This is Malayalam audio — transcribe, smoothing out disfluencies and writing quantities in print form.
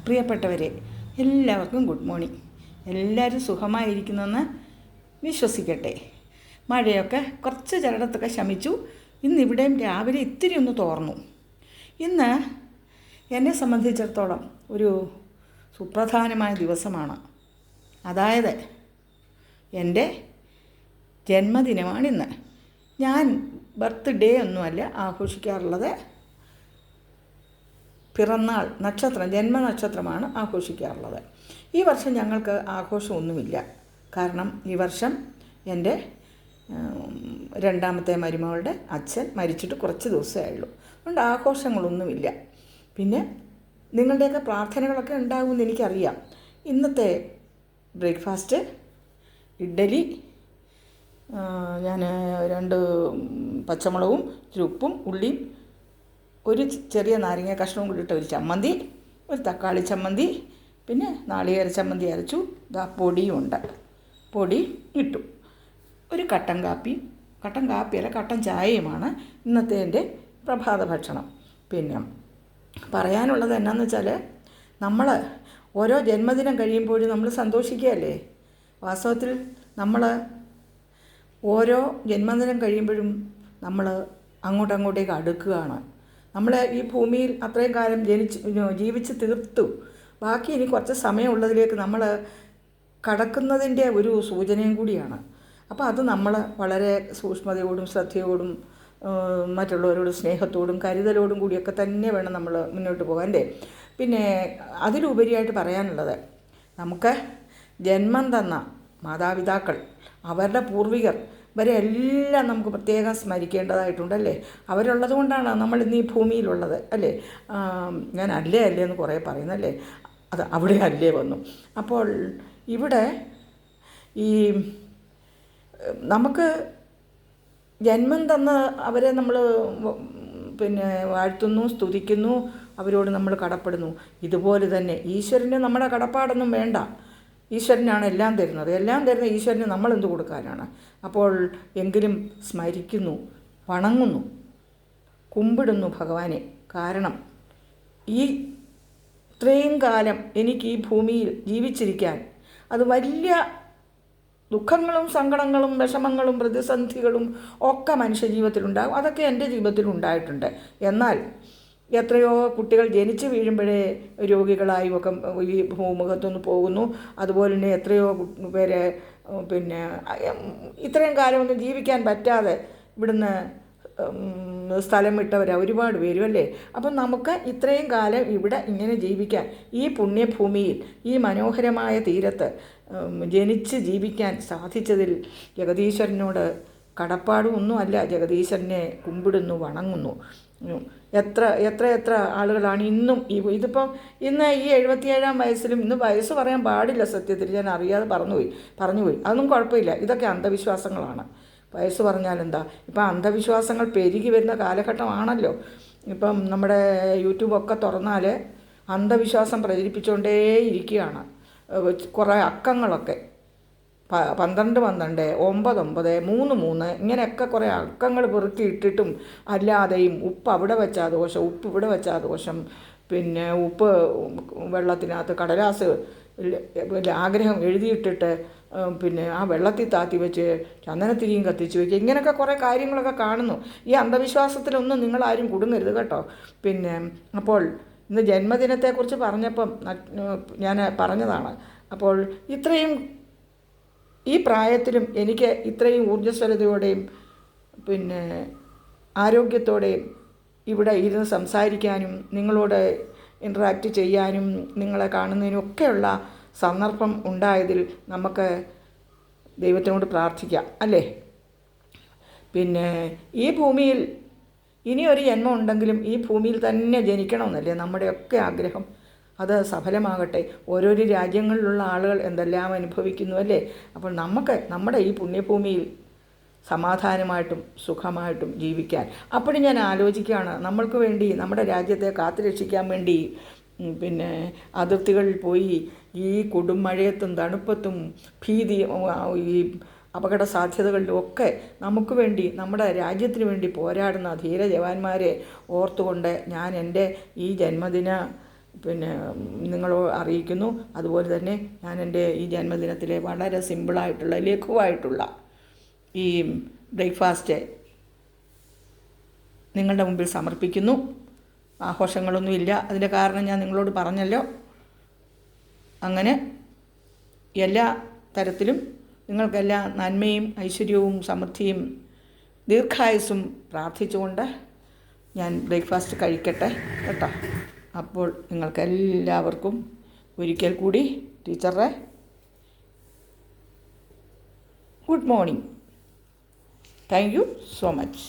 പ്രിയപ്പെട്ടവരെ, എല്ലാവർക്കും ഗുഡ് മോർണിംഗ്. എല്ലാവരും സുഖമായിരിക്കുന്നെന്ന് വിശ്വസിക്കട്ടെ. മഴയൊക്കെ കുറച്ച് ചിലയിടത്തൊക്കെ ശമിച്ചു. ഇന്നിവിടെയും രാവിലെ ഇത്തിരി ഒന്ന് തോർന്നു. ഇന്ന് എന്നെ സംബന്ധിച്ചിടത്തോളം ഒരു സുപ്രധാനമായ ദിവസമാണ്. അതായത് എൻ്റെ ജന്മദിനമാണിന്ന്. ഞാൻ ബർത്ത്ഡേ ഒന്നുമല്ല ആഘോഷിക്കാറുള്ളത്, പിറന്നാൾ നക്ഷത്രം, ജന്മനക്ഷത്രമാണ് ആഘോഷിക്കാറുള്ളത്. ഈ വർഷം ഞങ്ങൾക്ക് ആഘോഷമൊന്നുമില്ല. കാരണം ഈ വർഷം എൻ്റെ രണ്ടാമത്തെ മരുമകളുടെ അച്ഛൻ മരിച്ചിട്ട് കുറച്ച് ദിവസമേ ഉള്ളൂ. അതുകൊണ്ട് ആഘോഷങ്ങളൊന്നുമില്ല. പിന്നെ നിങ്ങളുടെയൊക്കെ പ്രാർത്ഥനകളൊക്കെ ഉണ്ടാകുമെന്ന് എനിക്കറിയാം. ഇന്നത്തെ ബ്രേക്ക്ഫാസ്റ്റ് ഇഡ്ഡലി, ഞാൻ 2 പച്ചമുളകും ഇച്ചിരി ഉപ്പും ഉള്ളിയും ഒരു ചെറിയ നാരങ്ങ കഷ്ണവും കൂടിയിട്ട് ഒരു ചമ്മന്തി, ഒരു തക്കാളി ചമ്മന്തി, പിന്നെ നാളികേര ചമ്മന്തി അരച്ചു. പൊടിയുണ്ട്, പൊടി ഇട്ടു. ഒരു കട്ടൻ കാപ്പിയല്ല കട്ടൻ ചായയുമാണ് ഇന്നത്തെ എൻ്റെ പ്രഭാത ഭക്ഷണം. പിന്നെ പറയാനുള്ളത് എന്നാന്ന് വെച്ചാൽ, നമ്മൾ ഓരോ ജന്മദിനം കഴിയുമ്പോഴും നമ്മൾ സന്തോഷിക്കുകയല്ലേ. വാസ്തവത്തിൽ നമ്മൾ ഓരോ ജന്മദിനം കഴിയുമ്പോഴും നമ്മൾ അങ്ങോട്ടേക്ക് അടുക്കുകയാണ്. നമ്മൾ ഈ ഭൂമിയിൽ അത്രയും കാലം ജീവിച്ച് തീർത്തു. ബാക്കി ഇനി കുറച്ച് സമയമുള്ളതിലേക്ക് നമ്മൾ കടക്കുന്നതിൻ്റെ ഒരു സൂചനയും കൂടിയാണ്. അപ്പോൾ അത് നമ്മൾ വളരെ സൂക്ഷ്മതയോടും ശ്രദ്ധയോടും മറ്റുള്ളവരോട് സ്നേഹത്തോടും കരുതലോടും കൂടിയൊക്കെ തന്നെ വേണം നമ്മൾ മുന്നോട്ട് പോകാൻ അല്ലേ. പിന്നെ അതിലുപരിയായിട്ട് പറയാനുള്ളത്, നമുക്ക് ജന്മം തന്ന മാതാപിതാക്കൾ, അവരുടെ പൂർവികർ വരെ എല്ലാം നമുക്ക് പ്രത്യേകം സ്മരിക്കേണ്ടതായിട്ടുണ്ടല്ലേ. അവരുള്ളത് കൊണ്ടാണ് നമ്മൾ ഇന്ന് ഈ ഭൂമിയിലുള്ളത് അല്ലേ. ഞാൻ അല്ലേ എന്ന് കുറേ പറയുന്നല്ലേ, അത് അവിടെ അല്ലേ വന്നു. അപ്പോൾ ഇവിടെ ഈ നമുക്ക് ജന്മം തന്ന അവരെ നമ്മൾ പിന്നെ വാഴ്ത്തുന്നു, സ്തുതിക്കുന്നു, അവരോട് നമ്മൾ കടപ്പെടുന്നു. ഇതുപോലെ തന്നെ ഈശ്വരന് നമ്മുടെ കടപ്പാടൊന്നും വേണ്ട. ഈശ്വരനാണ് എല്ലാം തരുന്ന ഈശ്വരന് നമ്മൾ എന്ത് കൊടുക്കാനാണ്. അപ്പോൾ എങ്കിലും സ്മരിക്കുന്നു, വണങ്ങുന്നു, കുമ്പിടുന്നു ഭഗവാനെ. കാരണം ഈ ഇത്രയും കാലം എനിക്ക് ഈ ഭൂമിയിൽ ജീവിച്ചിരിക്കാൻ അത് വലിയ ദുഃഖങ്ങളും സങ്കടങ്ങളും വിഷമങ്ങളും പ്രതിസന്ധികളും ഒക്കെ മനുഷ്യ ജീവിതത്തിലുണ്ടാകും. അതൊക്കെ എൻ്റെ ജീവിതത്തിലുണ്ടായിട്ടുണ്ട്. എന്നാൽ എത്രയോ കുട്ടികൾ ജനിച്ച് വീഴുമ്പോഴേ രോഗികളായി ഒക്കെ ഈ ഭൂമുഖത്തുനിന്ന് പോകുന്നു. അതുപോലെ തന്നെ എത്രയോ പേരെ പിന്നെ ഇത്രയും കാലമൊന്നും ജീവിക്കാൻ പറ്റാതെ ഇവിടുന്ന് സ്ഥലം വിട്ടവർ ഒരുപാട് പേരും അല്ലേ. അപ്പം നമുക്ക് ഇത്രയും കാലം ഇവിടെ ഇങ്ങനെ ജീവിക്കാൻ, ഈ പുണ്യഭൂമിയിൽ ഈ മനോഹരമായ തീരത്ത് ജനിച്ച് ജീവിക്കാൻ സാധിച്ചതിൽ ജഗദീശ്വരനോട് കടപ്പാടും ഒന്നുമല്ല, ജഗദീശ്വരനെ കുമ്പിടുന്നു, വണങ്ങുന്നു. എത്ര ആളുകളാണ് ഇന്നും ഇതിപ്പം ഇന്ന് ഈ 77-ാം വയസ്സിലും, ഇന്ന് വയസ്സ് പറയാൻ പാടില്ല സത്യത്തിൽ, ഞാൻ അറിയാതെ പറഞ്ഞുപോയി. അതൊന്നും കുഴപ്പമില്ല, ഇതൊക്കെ അന്ധവിശ്വാസങ്ങളാണ്. വയസ്സ് പറഞ്ഞാലെന്താ, ഇപ്പം അന്ധവിശ്വാസങ്ങൾ പെരുകി വരുന്ന കാലഘട്ടമാണല്ലോ. ഇപ്പം നമ്മുടെ യൂട്യൂബൊക്കെ തുറന്നാൽ അന്ധവിശ്വാസം പ്രചരിപ്പിച്ചുകൊണ്ടേ ഇരിക്കുകയാണ്. കുറേ അക്കങ്ങളൊക്കെ 12 9 3 ഇങ്ങനെയൊക്കെ കുറേ അക്കങ്ങൾ പെറുക്കി ഇട്ടിട്ടും അല്ലാതെയും ഉപ്പ് അവിടെ വെച്ചാൽ ദോഷം, ഉപ്പ് ഇവിടെ വെച്ചാൽ ദോഷം, പിന്നെ ഉപ്പ് വെള്ളത്തിനകത്ത് കടലാസ് ആഗ്രഹം എഴുതിയിട്ടിട്ട് പിന്നെ ആ വെള്ളത്തിൽ താത്തി വെച്ച് ചന്ദനത്തിരിയും കത്തിച്ച് വയ്ക്കുക, ഇങ്ങനെയൊക്കെ കുറേ കാര്യങ്ങളൊക്കെ കാണുന്നു. ഈ അന്ധവിശ്വാസത്തിലൊന്നും നിങ്ങളാരും കുടുങ്ങരുത് കേട്ടോ. പിന്നെ അപ്പോൾ ഇന്ന് ജന്മദിനത്തെക്കുറിച്ച് പറഞ്ഞപ്പം ഞാൻ പറഞ്ഞതാണ്. അപ്പോൾ ഇത്രയും ഈ പ്രായത്തിലും എനിക്ക് ഇത്രയും ഊർജ്ജസ്വലതയോടെയും പിന്നെ ആരോഗ്യത്തോടെയും ഇവിടെ ഇരുന്ന് സംസാരിക്കാനും നിങ്ങളോട് ഇൻട്രാക്റ്റ് ചെയ്യാനും നിങ്ങളെ കാണുന്നതിനും ഒക്കെയുള്ള സന്ദർഭം ഉണ്ടായതിൽ നമുക്ക് ദൈവത്തിനോട് പ്രാർത്ഥിക്കാം അല്ലേ. പിന്നെ ഈ ഭൂമിയിൽ ഇനിയൊരു ജന്മം ഉണ്ടെങ്കിലും ഈ ഭൂമിയിൽ തന്നെ ജനിക്കണമെന്നല്ലേ നമ്മുടെയൊക്കെ ആഗ്രഹം. അത് സഫലമാകട്ടെ. ഓരോരോ രാജ്യങ്ങളിലുള്ള ആളുകൾ എന്തെല്ലാം അനുഭവിക്കുന്നു അല്ലേ. അപ്പോൾ നമുക്ക് നമ്മുടെ ഈ പുണ്യഭൂമിയിൽ സമാധാനമായിട്ടും സുഖമായിട്ടും ജീവിക്കാൻ. അപ്പോഴും ഞാൻ ആലോചിക്കുകയാണ്, നമ്മൾക്ക് വേണ്ടി നമ്മുടെ രാജ്യത്തെ കാത്തുരക്ഷിക്കാൻ വേണ്ടി പിന്നെ അതിർത്തികളിൽ പോയി ഈ കൊടുമഴയത്തും തണുപ്പത്തും ഭീതി ഈ അപകട സാധ്യതകളിലും ഒക്കെ നമുക്ക് വേണ്ടി നമ്മുടെ രാജ്യത്തിന് വേണ്ടി പോരാടുന്ന ധീര ജവാന്മാരെ ഓർത്തുകൊണ്ട് ഞാൻ എൻ്റെ ഈ ജന്മദിന പിന്നെ നിങ്ങളോ അറിയിക്കുന്നു. അതുപോലെ തന്നെ ഞാൻ എൻ്റെ ഈ ജന്മദിനത്തിലെ വളരെ സിമ്പിളായിട്ടുള്ള ലഘുവായിട്ടുള്ള ഈ ബ്രേക്ക്ഫാസ്റ്റ് നിങ്ങളുടെ മുമ്പിൽ സമർപ്പിക്കുന്നു. ആഘോഷങ്ങളൊന്നുമില്ല, അതിൻ്റെ കാരണം ഞാൻ നിങ്ങളോട് പറഞ്ഞല്ലോ. അങ്ങനെ എല്ലാ തരത്തിലും നിങ്ങൾക്കെല്ലാ നന്മയും ഐശ്വര്യവും സമൃദ്ധിയും ദീർഘായുസ്സും പ്രാർത്ഥിച്ചുകൊണ്ട് ഞാൻ ബ്രേക്ക്ഫാസ്റ്റ് കഴിക്കട്ടെ കേട്ടോ. അപ്പോൾ നിങ്ങൾക്കെല്ലാവർക്കും ഒരിക്കൽ കൂടി ടീച്ചറുടെ good morning. Thank you so much.